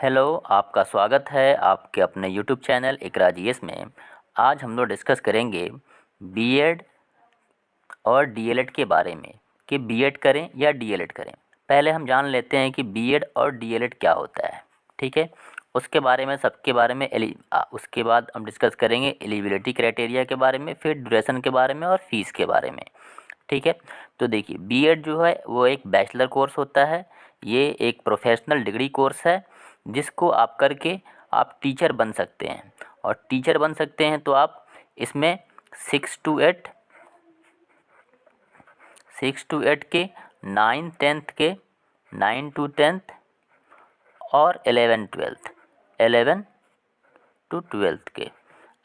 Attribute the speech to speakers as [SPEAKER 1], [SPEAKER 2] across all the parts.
[SPEAKER 1] Hello, आपका स्वागत है आपके अपने यूट्यूब चैनल इकरा जीएस में। आज हम लोग डिस्कस करेंगे बीएड और डीएलएड के बारे में कि बीएड करें या डीएलएड करें। पहले हम जान लेते हैं कि बीएड और डीएलएड क्या होता है, ठीक है। उसके बारे में सबके बारे में उसके बाद हम डिस्कस करेंगे एलिजिबिलिटी क्राइटेरिया के बारे में, फिर ड्यूरेशन के बारे में और फीस के बारे में, ठीक है। तो देखिए, बीएड जो है वो एक बैचलर कोर्स होता है। ये एक प्रोफेशनल डिग्री कोर्स है जिसको आप करके आप टीचर बन सकते हैं। और टीचर बन सकते हैं तो आप इसमें 6 to 8 के 9-10 के 9 to 10 और 11-12 के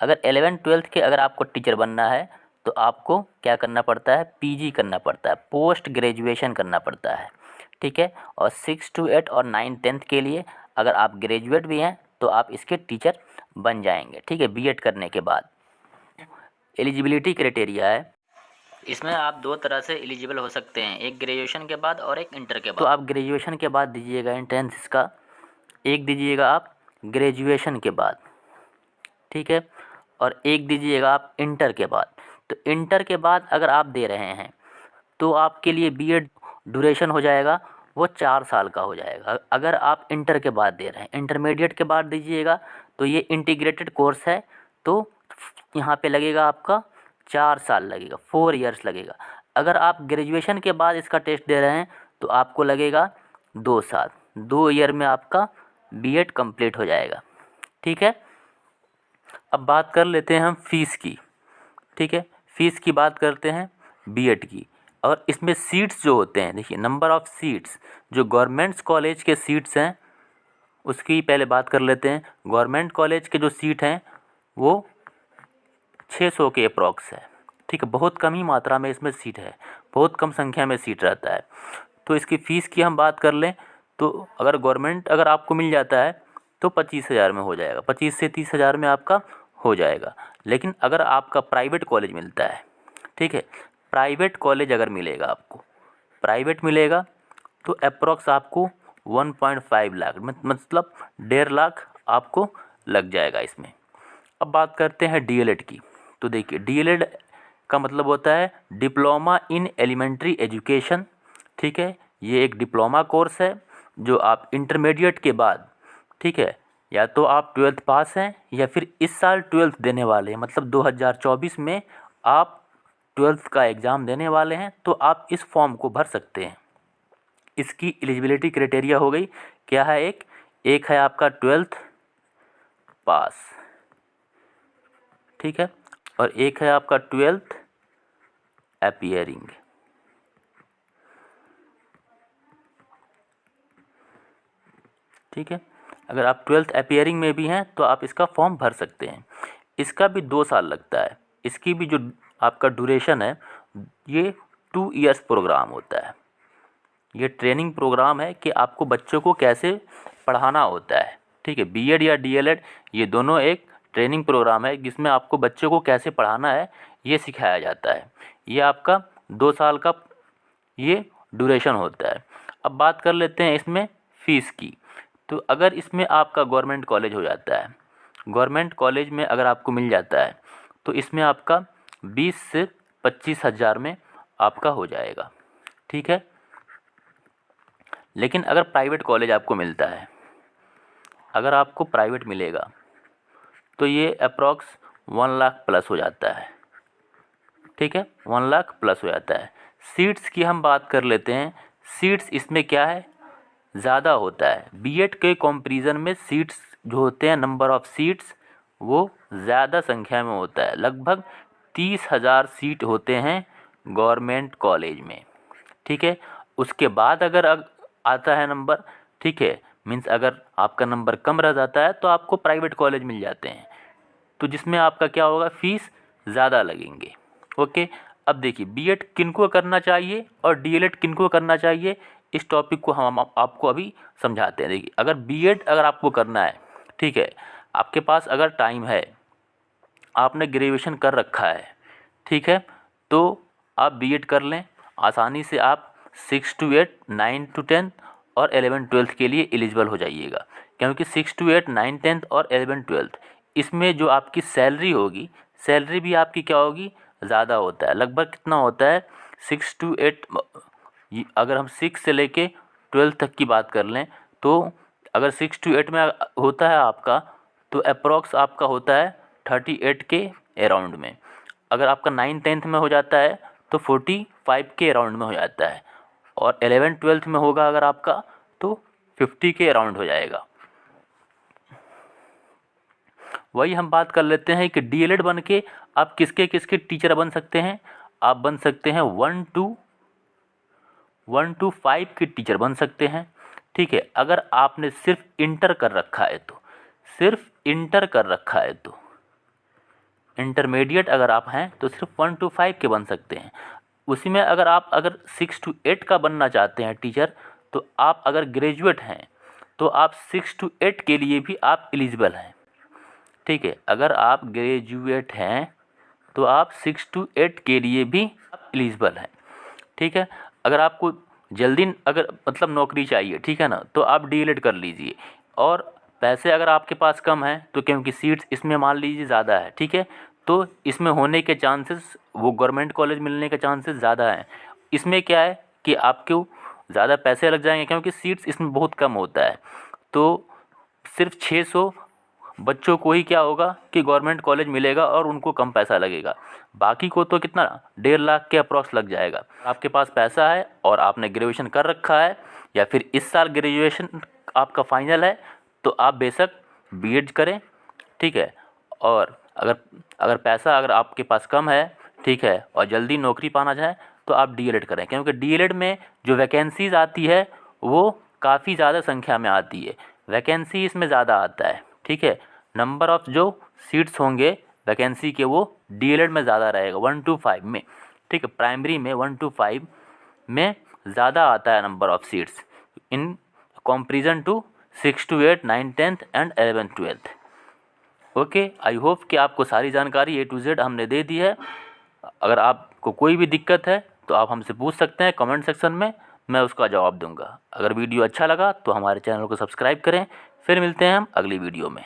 [SPEAKER 1] अगर 11-12 के अगर आपको टीचर बनना है तो आपको क्या करना पड़ता है, पीजी करना पड़ता है, पोस्ट ग्रेजुएशन करना पड़ता है, ठीक है। और 6 to 8 और 9-10 के लिए अगर आप ग्रेजुएट भी हैं तो आप इसके टीचर बन जाएंगे, ठीक है, बीएड करने के बाद। एलिजिबिलिटी क्राइटेरिया है, इसमें आप दो तरह से एलिजिबल हो सकते हैं, एक ग्रेजुएशन के बाद और एक इंटर के बाद। तो आप ग्रेजुएशन के बाद दीजिएगा एंट्रेंस इसका, एक दीजिएगा आप ग्रेजुएशन के बाद, ठीक है, और एक दीजिएगा आप इंटर के बाद। तो इंटर के बाद अगर आप दे रहे हैं तो आपके लिए बीएड ड्यूरेशन हो जाएगा वो 4 साल का हो जाएगा। अगर आप इंटर के बाद दे रहे हैं, इंटरमीडिएट के बाद दीजिएगा तो ये इंटीग्रेटेड कोर्स है, तो यहाँ पे लगेगा आपका 4 साल लगेगा, 4 इयर्स लगेगा। अगर आप ग्रेजुएशन के बाद इसका टेस्ट दे रहे हैं तो आपको लगेगा 2 साल, 2 ईयर में आपका बीएड कंप्लीट हो जाएगा, ठीक है। अब बात कर लेते हैं हम फ़ीस की, ठीक है। फ़ीस की बात करते हैं बीएड की। और इसमें सीट्स जो होते हैं, देखिए नंबर ऑफ़ सीट्स जो गवर्नमेंट्स कॉलेज के सीट्स हैं उसकी पहले बात कर लेते हैं। गवर्नमेंट कॉलेज के जो सीट हैं वो 600 के अप्रॉक्स है, ठीक है। बहुत कम ही मात्रा में इसमें सीट है, बहुत कम संख्या में सीट रहता है। तो इसकी फ़ीस की हम बात कर लें तो अगर गवर्नमेंट अगर आपको मिल जाता है तो 25,000 में हो जाएगा, 25 से 30,000 में आपका हो जाएगा। लेकिन अगर आपका प्राइवेट कॉलेज मिलता है, ठीक है, प्राइवेट कॉलेज अगर मिलेगा आपको, प्राइवेट मिलेगा तो अप्रॉक्स आपको 1.5 लाख मतलब 1.5 लाख आपको लग जाएगा इसमें। अब बात करते हैं डीएलएड की। तो देखिए, डीएलएड का मतलब होता है डिप्लोमा इन एलिमेंट्री एजुकेशन, ठीक है। ये एक डिप्लोमा कोर्स है जो आप इंटरमीडिएट के बाद, ठीक है, या तो आप 12th पास हैं या फिर इस साल 12th देने वाले हैं, मतलब 2024 में आप 12th का एग्ज़ाम देने वाले हैं तो आप इस फॉर्म को भर सकते हैं। इसकी एलिजिबिलिटी क्राइटेरिया हो गई, क्या है, एक है आपका 12th पास, ठीक है, और एक है आपका 12th अपीयरिंग, ठीक है। अगर आप 12th अपीयरिंग में भी हैं तो आप इसका फॉर्म भर सकते हैं। इसका भी 2 साल लगता है। इसकी भी जो आपका ड्यूरेशन है ये 2 इयर्स प्रोग्राम होता है। ये ट्रेनिंग प्रोग्राम है कि आपको बच्चों को कैसे पढ़ाना होता है, ठीक है। बीएड या डीएलएड ये दोनों एक ट्रेनिंग प्रोग्राम है जिसमें आपको बच्चों को कैसे पढ़ाना है ये सिखाया जाता है। ये आपका 2 साल का ये ड्यूरेशन होता है। अब बात कर लेते हैं इसमें फ़ीस की। तो अगर इसमें आपका गवर्नमेंट कॉलेज हो जाता है, गवर्नमेंट कॉलेज में अगर आपको मिल जाता है तो इसमें आपका 20 से 25,000 में आपका हो जाएगा, ठीक है। लेकिन अगर प्राइवेट कॉलेज आपको मिलता है, अगर आपको प्राइवेट मिलेगा तो ये अप्रॉक्स 1 लाख प्लस हो जाता है, ठीक है, 1 लाख प्लस हो जाता है। सीट्स की हम बात कर लेते हैं। सीट्स इसमें क्या है, ज़्यादा होता है। बीएड के कंपैरिजन में सीट्स जो होते हैं, नंबर ऑफ़ सीट्स वो ज़्यादा संख्या में होता है। लगभग 30,000 सीट होते हैं गवर्नमेंट कॉलेज में, ठीक है। उसके बाद अगर आता है नंबर, ठीक है, मीन्स अगर आपका नंबर कम रह जाता है तो आपको प्राइवेट कॉलेज मिल जाते हैं, तो जिसमें आपका क्या होगा, फ़ीस ज़्यादा लगेंगे, ओके। अब देखिए, बीएड किनको करना चाहिए और डीएलएड किनको करना चाहिए, इस टॉपिक को हम आपको अभी समझाते हैं। देखिए, अगर बीएड अगर आपको करना है, ठीक है, आपके पास अगर टाइम है, आपने ग्रेजुएशन कर रखा है, ठीक है, तो आप बीएड कर लें आसानी से। आप 6 to 8, 9 to 10 और 11-12 के लिए एलिजिबल हो जाइएगा। क्योंकि 6 to 8 9 10th और 11 12th इसमें जो आपकी सैलरी होगी, सैलरी भी आपकी क्या होगी, ज़्यादा होता है। लगभग कितना होता है 6 to 8, अगर हम 6 से लेके 12 तक की बात कर लें तो अगर 6 to 8 में होता है आपका तो अप्रॉक्स आपका होता है 38 के अराउंड में। अगर आपका 9 10th में हो जाता है तो 45 के अराउंड में हो जाता है, और 11 12th में होगा अगर आपका तो 50 के अराउंड हो जाएगा। वही हम बात कर लेते हैं कि डीएलएड बन के आप किसके किसके टीचर बन सकते हैं। आप बन सकते हैं 1 to 5 के टीचर बन सकते हैं, ठीक है। अगर आपने सिर्फ इंटर कर रखा है तो, सिर्फ इंटर कर रखा है तो, इंटरमीडिएट अगर आप हैं तो सिर्फ 1 to 5 के बन सकते हैं। उसी में अगर आप 6 to 8 का बनना चाहते हैं टीचर, तो आप अगर ग्रेजुएट हैं तो आप 6 to 8 के लिए भी आप एलिजिबल हैं, ठीक है। अगर आप ग्रेजुएट हैं तो आप 6 to 8 के लिए भी आप एलिजिबल हैं, ठीक है। अगर आपको जल्दी अगर मतलब नौकरी चाहिए, ठीक है ना, तो आप डीएलएड कर लीजिए। और पैसे अगर आपके पास कम हैं तो क्योंकि सीट्स इसमें मान लीजिए ज़्यादा है, ठीक है, तो इसमें होने के चांसेस, वो गवर्नमेंट कॉलेज मिलने के चांसेस ज़्यादा हैं। इसमें क्या है कि आपको ज़्यादा पैसे लग जाएंगे क्योंकि सीट्स इसमें बहुत कम होता है। तो सिर्फ 600 बच्चों को ही क्या होगा कि गवर्नमेंट कॉलेज मिलेगा और उनको कम पैसा लगेगा। बाकी को तो कितना 1.5 लाख के अप्रॉक्स लग जाएगा। आपके पास पैसा है और आपने ग्रेजुएशन कर रखा है या फिर इस साल ग्रेजुएशन आपका फाइनल है तो आप बेशक बीएड करें, ठीक है। और अगर पैसा अगर आपके पास कम है, ठीक है, और जल्दी नौकरी पाना चाहे तो आप डीएलएड करें, क्योंकि डीएलएड में जो वैकेंसीज़ आती है वो काफ़ी ज़्यादा संख्या में आती है। वैकेंसी इसमें ज़्यादा आता है, ठीक है। नंबर ऑफ़ जो सीट्स होंगे वैकेंसी के वो डीएलएड में ज़्यादा रहेगा 1 to 5 में, ठीक है। प्राइमरी में 1 to 5 में ज़्यादा आता है number of seats in comparison to 6 to 8 9 10th and 11 12th। Okay, I hope कि आपको सारी जानकारी A to Z हमने दे दी है। अगर आपको कोई भी दिक्कत है तो आप हमसे पूछ सकते हैं कमेंट सेक्शन में, मैं उसका जवाब दूंगा। अगर वीडियो अच्छा लगा तो हमारे चैनल को सब्सक्राइब करें। फिर मिलते हैं हम अगली वीडियो में।